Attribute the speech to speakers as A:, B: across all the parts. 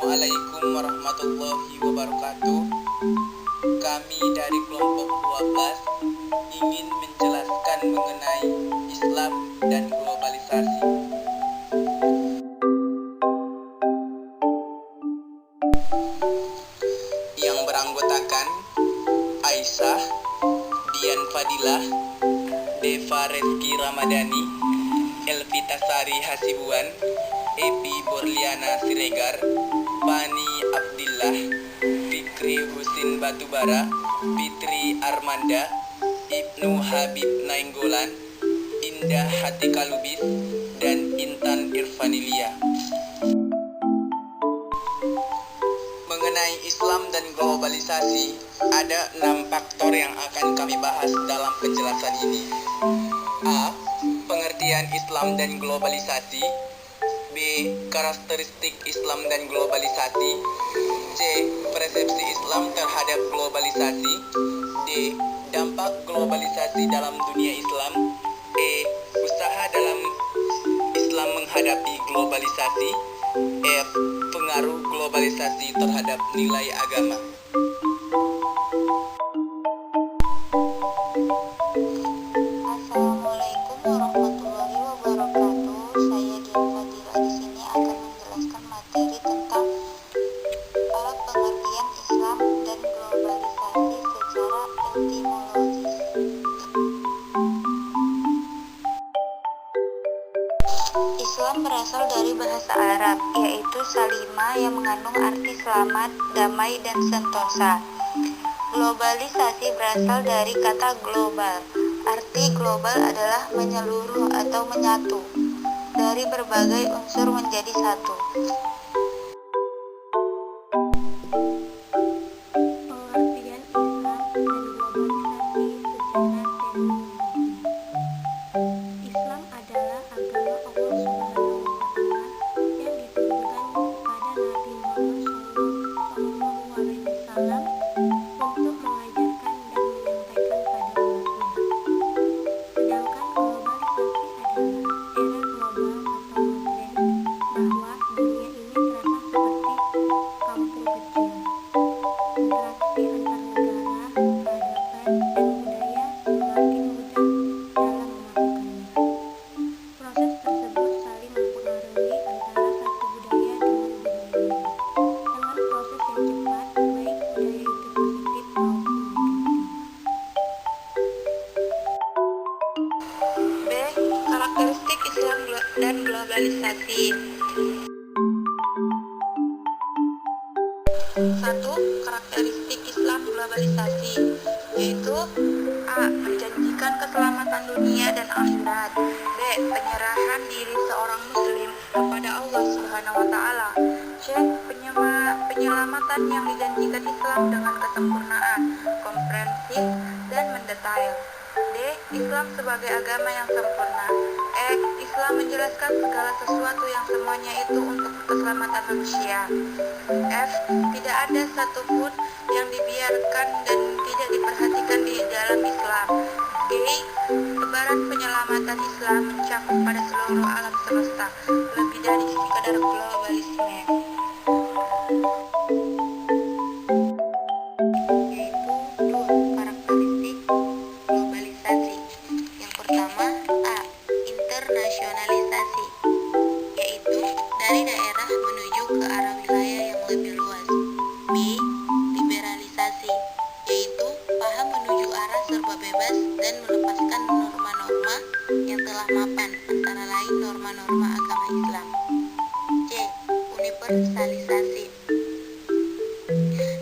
A: Assalamualaikum warahmatullahi wabarakatuh. Kami dari kelompok 12 ingin menjelaskan mengenai Islam dan globalisasi. Yang beranggotakan Aisyah, Dian Fadilah, Deva Reski Ramadhani, Elvita Sari Hasibuan, Epi Borliana Siregar, Fani Abdillah, Fikri Husin Batubara, Fitri Armanda, Ibnu Habib Nainggolan, Indah Hati Kalubis, dan Intan Irfanilia. Mengenai Islam dan globalisasi, ada 6 faktor yang akan kami bahas dalam penjelasan ini. A. Pengertian Islam dan globalisasi. B. Karakteristik Islam dan globalisasi. C. Persepsi Islam terhadap globalisasi. D. Dampak globalisasi dalam dunia Islam. E. Usaha dalam Islam menghadapi globalisasi. F. Pengaruh globalisasi terhadap nilai agama.
B: Assalamualaikum warahmatullahi wabarakatuh. Saya Dian Fadilah di sini akan menjelaskan materi tentang pengertian Islam dan globalisasi secara etimologis. Islam berasal dari bahasa Arab, yaitu salima yang mengandung arti selamat, damai, dan sentosa. Globalisasi berasal dari kata global. Arti global adalah menyeluruh atau menyatu, dari berbagai unsur menjadi satu. Pengertian Islam dan globalisasi secara terminologi. Islam adalah agama Allah Subhanahu wa Ta'ala yang diturunkan pada Nabi Muhammad Shallallahu Alaihi Wasallam untuk mengajarkan dan menyampaikan pada umatnya. Sedangkan globalisasi adalah era global atau modern, bahwa dunia ini terasa seperti kampung kecil. Interaksi antar negara, peradaban, dan budaya semakin mudah dalam melakukannya. Proses tersebut saling mempengaruhi antara satu budaya dengan budaya lain, dengan proses yang cepat, baik budaya itu positif maupun negatif. B. Karakteristik Islam dan globalisasi. 1. Karakteristik Islam globalisasi, yaitu A. Menjanjikan keselamatan dunia dan akhirat. B. Penyerahan diri seorang muslim kepada Allah Subhanahu wa Ta'ala. C. Penyelamatan yang dijanjikan Islam dengan kesempurnaan, komprehensif, dan mendetail. D. Islam sebagai agama yang sempurna. E. Islam menjelaskan segala sesuatu yang semuanya itu untuk keselamatan manusia. F. Tidak ada satupun yang dibiarkan dan tidak diperhatikan di dalam Islam. G. Tebaran penyelamatan Islam mencakup pada seluruh alam semesta, lebih dari sekadar globalisme. Yaitu 2 karakteristik globalisasi. Yang pertama, A. Internasionalisasi, yaitu dari daerah menuju ke arah wilayah yang lebih luas. B. Liberalisasi, yaitu paham menuju arah serba bebas dan melepaskan norma-norma yang telah mapan, antara lain norma-norma agama Islam. C. Universalisasi,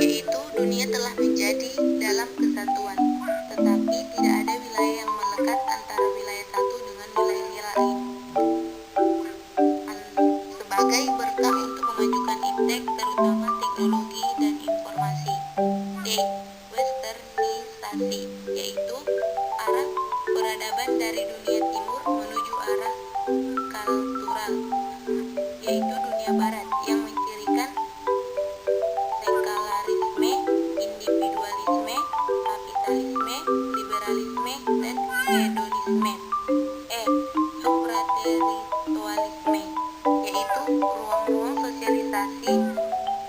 B: yaitu dunia telah menjadi dalam kesatuan, tetapi tidak ada wilayah yang melekat antara wilayah satu dengan wilayah lain, sebagai berkah untuk memajukan iptek, terutama teknologi dan informasi. D. Westernisasi, yaitu arah peradaban dari dunia timur menuju arah kultural, yaitu dunia barat, yang mencirikan sekularisme, individualisme, kapitalisme, liberalisme, dan hedonisme. E. Supraterritorialisme, yaitu ruang-ruang sosialisasi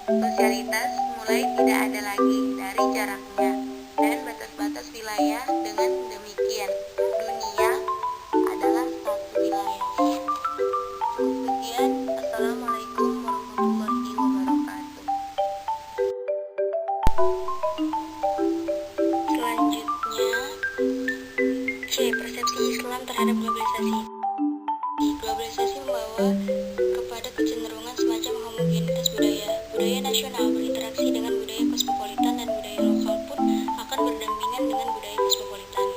B: Sosialitas mulai tidak ada lagi dari jaraknya dan batas-batas wilayah. Dengan demikian, dunia adalah satu wilayah. Sekian, Assalamualaikum warahmatullahi wabarakatuh. Selanjutnya, persepsi Islam terhadap globalisasi. Globalisasi membawa kepada kecenderungan semacam homogenitas budaya. Budaya nasional berinteraksi dengan budaya kosmopolitan dan budaya lokal pun akan berdampingan dengan budaya kosmopolitan.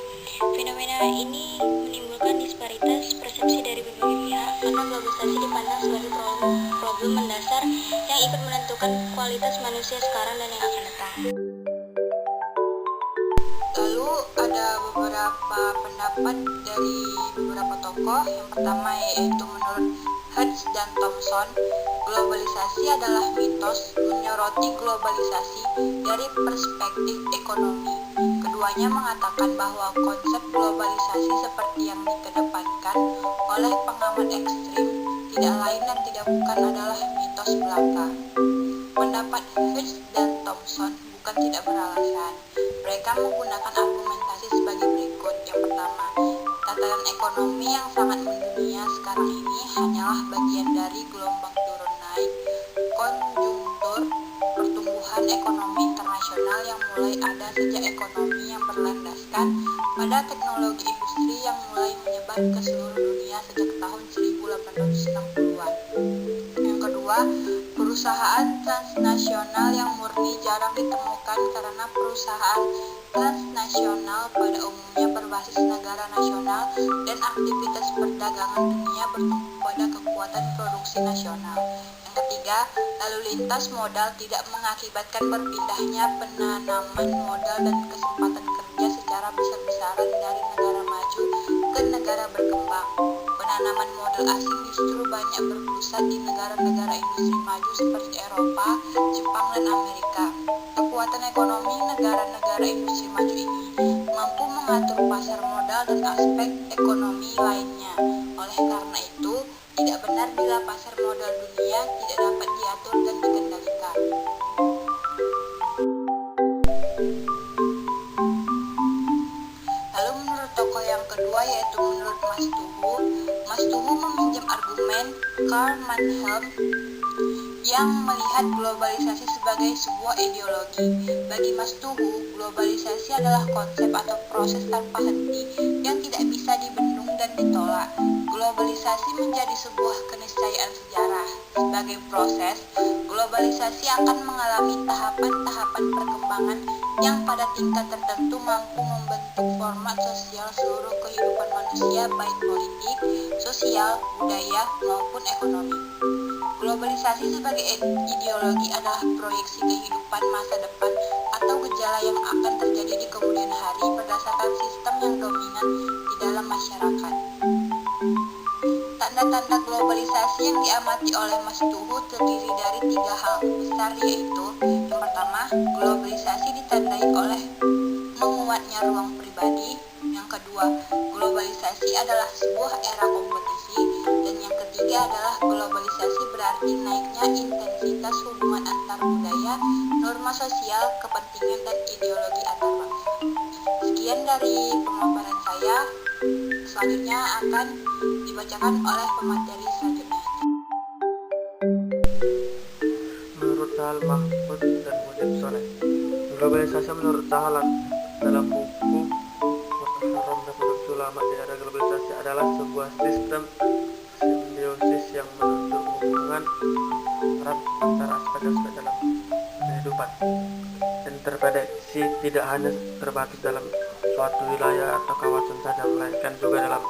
B: Fenomena ini menimbulkan disparitas persepsi dari berbagai pihak karena globalisasi dipandang sebagai problem mendasar yang ikut menentukan kualitas manusia sekarang dan yang akan datang. Lalu ada beberapa pendapat dari beberapa tokoh. Yang pertama yaitu menurut Hertz dan Thomson, globalisasi adalah mitos menyoroti globalisasi dari perspektif ekonomi. Keduanya mengatakan bahwa konsep globalisasi seperti yang dikedepankan oleh pengamat ekstrim tidak lain dan tidak bukan adalah mitos belaka. Pendapat Hertz dan Thomson bukan tidak beralasan. Mereka menggunakan argumentasi sebagai berikut. Yang pertama, tatanan ekonomi yang sangat mendunia sekarang ini hanyalah bagian dari gelombang turun naik konjungtur pertumbuhan ekonomi internasional yang mulai ada sejak ekonomi yang berlandaskan pada teknologi industri yang mulai menyebar ke seluruh dunia sejak tahun 1860-an. Yang kedua, perusahaan transnasional yang murni jarang ditemukan karena perusahaan transnasional pada umumnya berbasis negara nasional dan aktivitas perdagangan dunia bertumpu pada kekuatan produksi nasional. Yang ketiga, lalu lintas modal tidak mengakibatkan berpindahnya penanaman modal dan kesempatan kerja secara besar-besaran dari negara maju ke negara berkembang. Penanaman modal asing justru banyak berpusat di negara-negara industri maju seperti Eropa, Jepang, dan Amerika. Kekuatan ekonomi negara-negara industri maju ini mampu mengatur pasar modal dan aspek ekonomi lainnya. Oleh karena itu, tidak benar bila pasar modal dunia tidak dapat diatur dan dikendalikan. Lalu menurut tokoh yang kedua yaitu menurut Mas Tuhu meminjam argumen Karl Mannheim yang melihat globalisasi sebagai sebuah ideologi. Bagi Mas Tuhu, globalisasi adalah konsep atau proses tanpa henti yang tidak bisa dibendung dan ditolak. Globalisasi menjadi sebuah keniscayaan sejarah. Sebagai proses, globalisasi akan mengalami tahapan-tahapan perkembangan yang pada tingkat tertentu mampu membentuk format sosial seluruh kehidupan manusia, baik politik, sosial, budaya, maupun ekonomi. Globalisasi sebagai ideologi adalah proyeksi kehidupan masa depan atau gejala yang akan terjadi di kemudian hari berdasarkan sistem yang dominan di dalam masyarakat. Tanda-tanda globalisasi yang diamati oleh Mas Tuhu terdiri dari 3 hal besar, yaitu yang pertama, globalisasi ditandai oleh menguatnya ruang pribadi. Yang kedua, globalisasi adalah sebuah era kompetisi. Dan yang ketiga adalah globalisasi berarti naiknya intensitas hubungan antar budaya, norma sosial, kepentingan, dan ideologi antar bangsa. Sekian dari pemaparan saya. Selanjutnya akan dibacakan oleh pemateri selanjutnya.
C: Menurut Sahal Mahfud dan Mujib Soleh, globalisasi menurut Sahal dalam buku Haram dan Produksi Ulama di Era Globalisasi adalah sebuah sistem simbiosis yang menuntut hubungan erat antara aspek-aspek dalam kehidupan dan terprediksi tidak hanya terbatas dalam suatu wilayah atau kawasan saja, melainkan juga dalam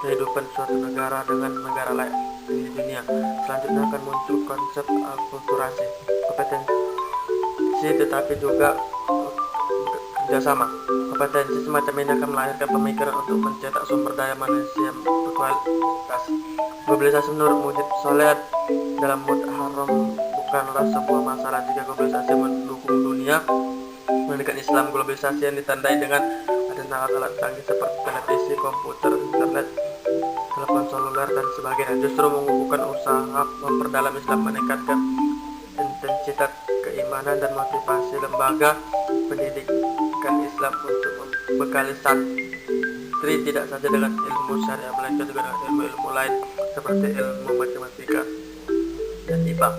C: kehidupan suatu negara dengan negara lain di dunia. Selanjutnya akan muncul konsep akulturasi, kompetensi tetapi juga kerjasama. Kompetensi semacam ini akan melahirkan pemikiran untuk mencetak sumber daya manusia yang berkualitas. Globalisasi menurut Mujib Soleh dalam Haram bukanlah sebuah masalah jika globalisasi mendukung dunia mendidikan Islam. Globalisasi yang ditandai dengan adanya alat-alat canggih seperti televisi, komputer, internet, telepon seluler, dan sebagainya justru mengukuhkan usaha memperdalam Islam, meningkatkan intensitas cita keimanan dan motivasi lembaga pendidikan Islam untuk membekali santri tidak saja dengan ilmu syariah melainkan juga dengan ilmu-ilmu lain seperti ilmu matematika dan IPA.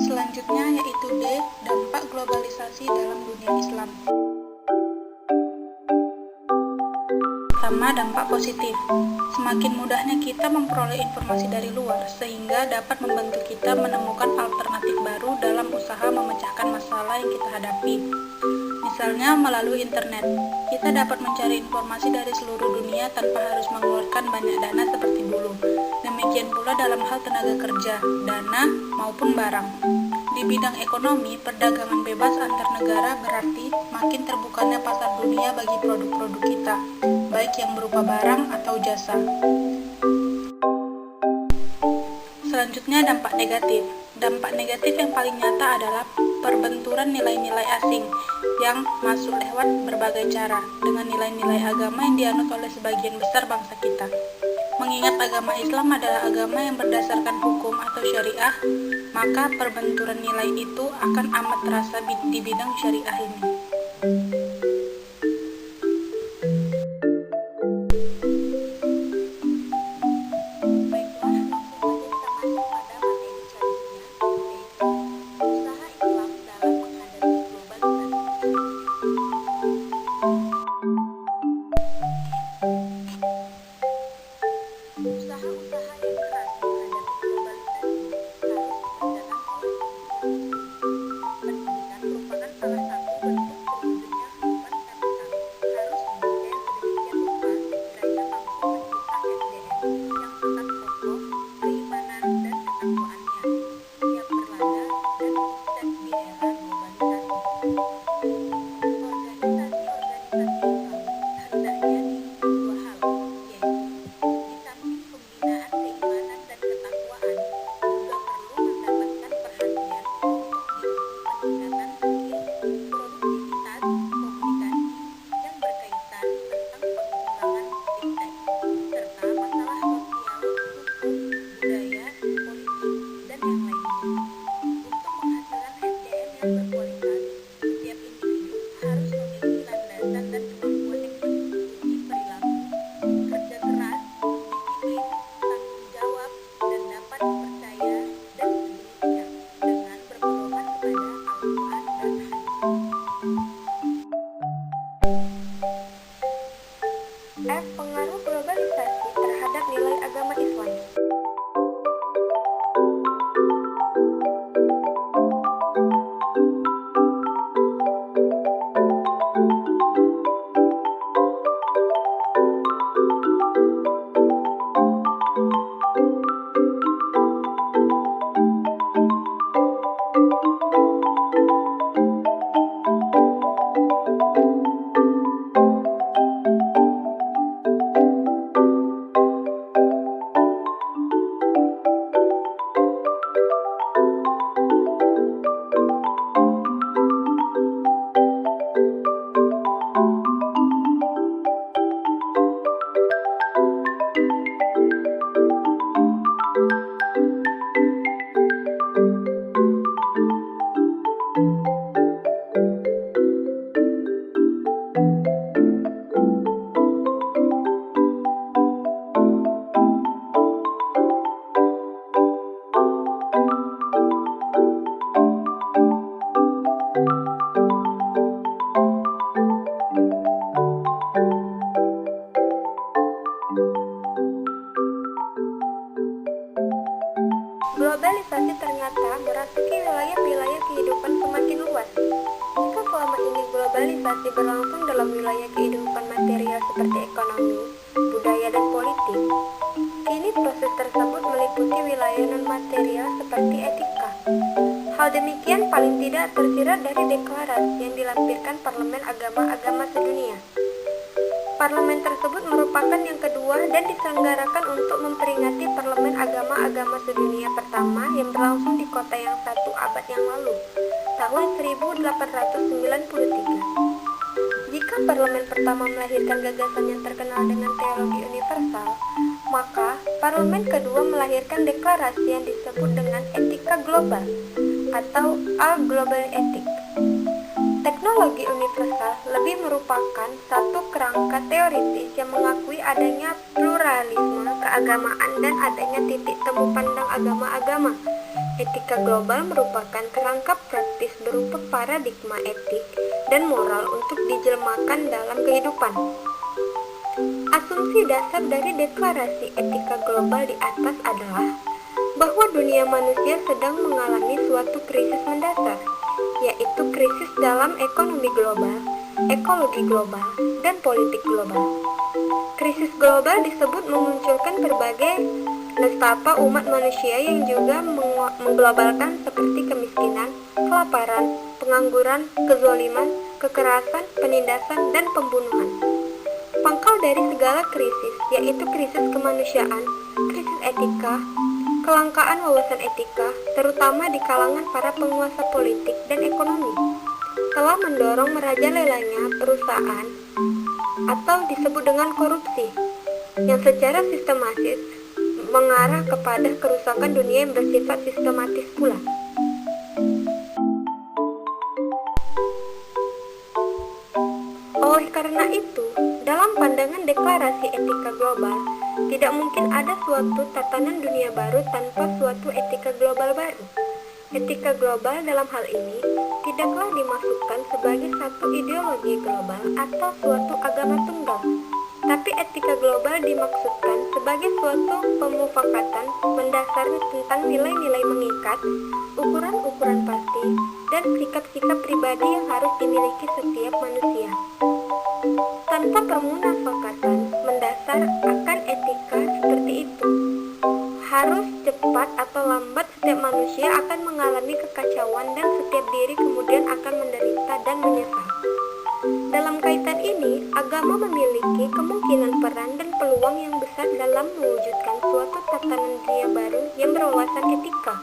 B: Selanjutnya yaitu D. Dampak globalisasi dalam dunia Islam. Pertama, dampak positif. Semakin mudahnya kita memperoleh informasi dari luar, sehingga dapat membantu kita menemukan alternatif baru dalam usaha memecahkan masalah yang kita hadapi. Misalnya melalui internet, kita dapat mencari informasi dari seluruh dunia tanpa harus mengeluarkan banyak dana seperti dulu. Demikian pula dalam hal tenaga kerja, dana, maupun barang. Di bidang ekonomi, perdagangan bebas antar negara berarti makin terbukanya pasar dunia bagi produk-produk kita, baik yang berupa barang atau jasa. Selanjutnya, dampak negatif. Dampak negatif yang paling nyata adalah perbenturan nilai-nilai asing yang masuk lewat berbagai cara dengan nilai-nilai agama yang dianut oleh sebagian besar bangsa kita. Mengingat agama Islam adalah agama yang berdasarkan hukum atau syariah, maka perbenturan nilai itu akan amat terasa di bidang syariah ini. Usaha-usaha yang keras menghadapi globalisasi harus dikerjakan oleh umat. Pendidikan merupakan salah satu bentuk terwujudnya hukuman kapital. Harus didesain sedemikian rupa sekiranya mampu mencipta SDM yang tetap kokoh, keimanan dan ketakwaannya, siap berlaga dan sukses di era globalisasi. Organisasi-organisasi Islam hendaknya diisi dua hal, yaitu di samping pembinaan keimanan dan ketakwaan, juga perlu mendapatkan perhatian untuk diisi peningkatan skill, produktivitas, komunikasi yang berkaitan tentang pengembangan iptek, serta masalah sosial, hukum, budaya, politik, dan yang lainnya. Untuk menghasilkan SDM yang berkualitas, setiap individu harus memiliki landasan dan kemampuan yang diikuti perilaku, kerja keras, disiplin, tanggung jawab, dan dapat dipercaya, dan sejenisnya, dengan berpedoman kepada Al-Quran dan Hadis. F. Pengaruh globalisasi terhadap nilai agama Islam. Globalisasi ternyata merasuki wilayah-wilayah kehidupan semakin luas. Jika selama ini globalisasi berlangsung dalam wilayah kehidupan material seperti ekonomi, budaya, dan politik, kini proses tersebut meliputi wilayah non-material seperti etika. Hal demikian paling tidak tersirat dari deklarasi yang dilampirkan Parlemen Agama-Agama Sedunia. Parlemen tersebut merupakan yang kedua dan diselenggarakan untuk memperingati Parlemen Agama-Agama Sedunia pertama yang berlangsung di kota yang satu abad yang lalu, tahun 1893. Jika parlemen pertama melahirkan gagasan yang terkenal dengan teologi universal,
D: Maka, parlemen kedua melahirkan deklarasi yang disebut dengan etika global atau All-Global Ethic. Teknologi universal lebih merupakan satu kerangka teoritis yang mengakui adanya pluralisme keagamaan dan adanya titik temu pandang agama-agama. Etika global merupakan kerangka praktis berupa paradigma etik dan moral untuk dijelmakan dalam kehidupan. Asumsi dasar dari deklarasi etika global di atas adalah bahwa dunia manusia sedang mengalami suatu krisis mendasar, yaitu krisis dalam ekonomi global, ekologi global, dan politik global. Krisis global disebut memunculkan berbagai nestapa umat manusia yang juga mengglobalkan seperti kemiskinan, kelaparan, pengangguran, kezaliman, kekerasan, penindasan, dan pembunuhan. Pangkal dari segala krisis, yaitu krisis kemanusiaan, krisis etika, kelangkaan wawasan etika, terutama di kalangan para penguasa politik dan ekonomi, telah mendorong merajalelanya perusahaan atau disebut dengan korupsi, yang secara sistematis mengarah kepada kerusakan dunia yang bersifat sistematis pula. Oleh karena itu, dalam pandangan deklarasi etika global, tidak mungkin ada suatu tatanan dunia baru tanpa suatu etika global baru. Etika global dalam hal ini tidaklah dimasukkan sebagai satu ideologi global atau suatu agama tunggal, tapi etika global dimaksudkan sebagai suatu pemufakatan mendasar tentang nilai-nilai mengikat, ukuran-ukuran pasti, dan sikap-sikap pribadi yang harus dimiliki setiap manusia. Tanpa permunafakatan mendasar akan etika seperti itu, harus cepat atau lambat setiap manusia akan mengalami kekacauan dan setiap diri kemudian akan menderita dan menyesal. Dalam kaitan ini, agama memiliki kemungkinan peran dan peluang yang besar dalam mewujudkan suatu tatanan dunia baru yang berwawasan etika.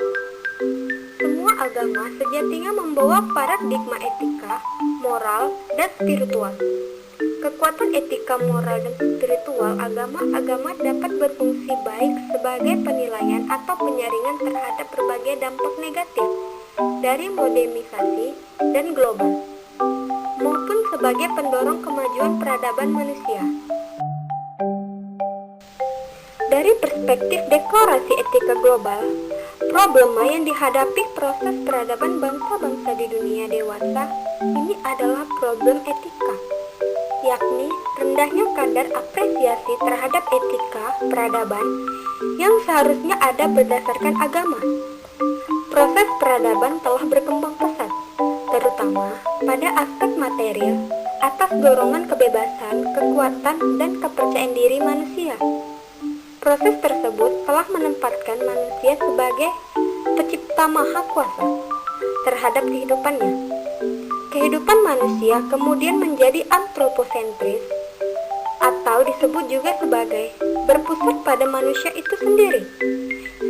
D: Semua agama sejatinya membawa paradigma etika, moral, dan spiritual. Kekuatan etika, moral, dan spiritual agama-agama dapat berfungsi baik sebagai penilaian atau penyaringan terhadap berbagai dampak negatif dari modernisasi dan global, maupun sebagai pendorong kemajuan peradaban manusia. Dari perspektif deklarasi etika global, problema yang dihadapi proses peradaban bangsa-bangsa di dunia dewasa ini adalah problem etika, yakni rendahnya kadar apresiasi terhadap etika peradaban yang seharusnya ada berdasarkan agama. Proses peradaban telah berkembang pesat, terutama pada aspek material, atas dorongan kebebasan, kekuatan, dan kepercayaan diri manusia. Proses tersebut telah menempatkan manusia sebagai pencipta maha kuasa terhadap kehidupannya. Kehidupan manusia kemudian menjadi antroposentris, atau disebut juga sebagai berpusat pada manusia itu sendiri,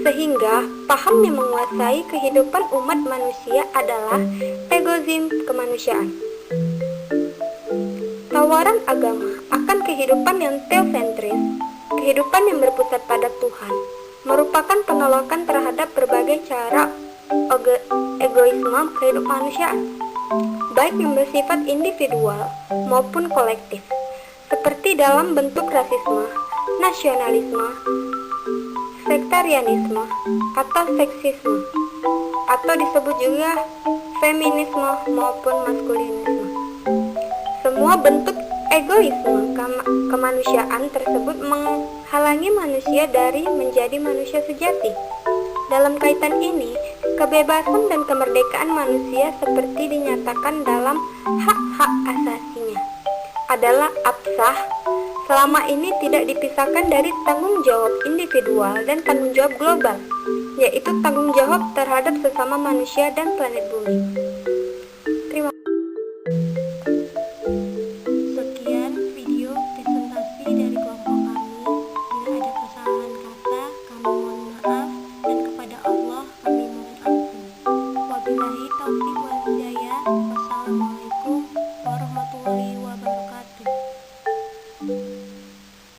D: sehingga paham yang menguasai kehidupan umat manusia adalah egoisme kemanusiaan. Tawaran agama akan kehidupan yang teosentris, kehidupan yang berpusat pada Tuhan, merupakan penolakan terhadap berbagai cara egoisme kemanusiaan, baik yang bersifat individual maupun kolektif, seperti dalam bentuk rasisme, nasionalisme, sektarianisme, atau seksisme, atau disebut juga feminisme maupun maskulinisme. Semua bentuk egoisme kemanusiaan tersebut menghalangi manusia dari menjadi manusia sejati. Dalam kaitan ini, kebebasan dan kemerdekaan manusia seperti dinyatakan dalam hak-hak asasinya adalah absah selama ini tidak dipisahkan dari tanggung jawab individual dan tanggung jawab global, yaitu tanggung jawab terhadap sesama manusia dan planet bumi.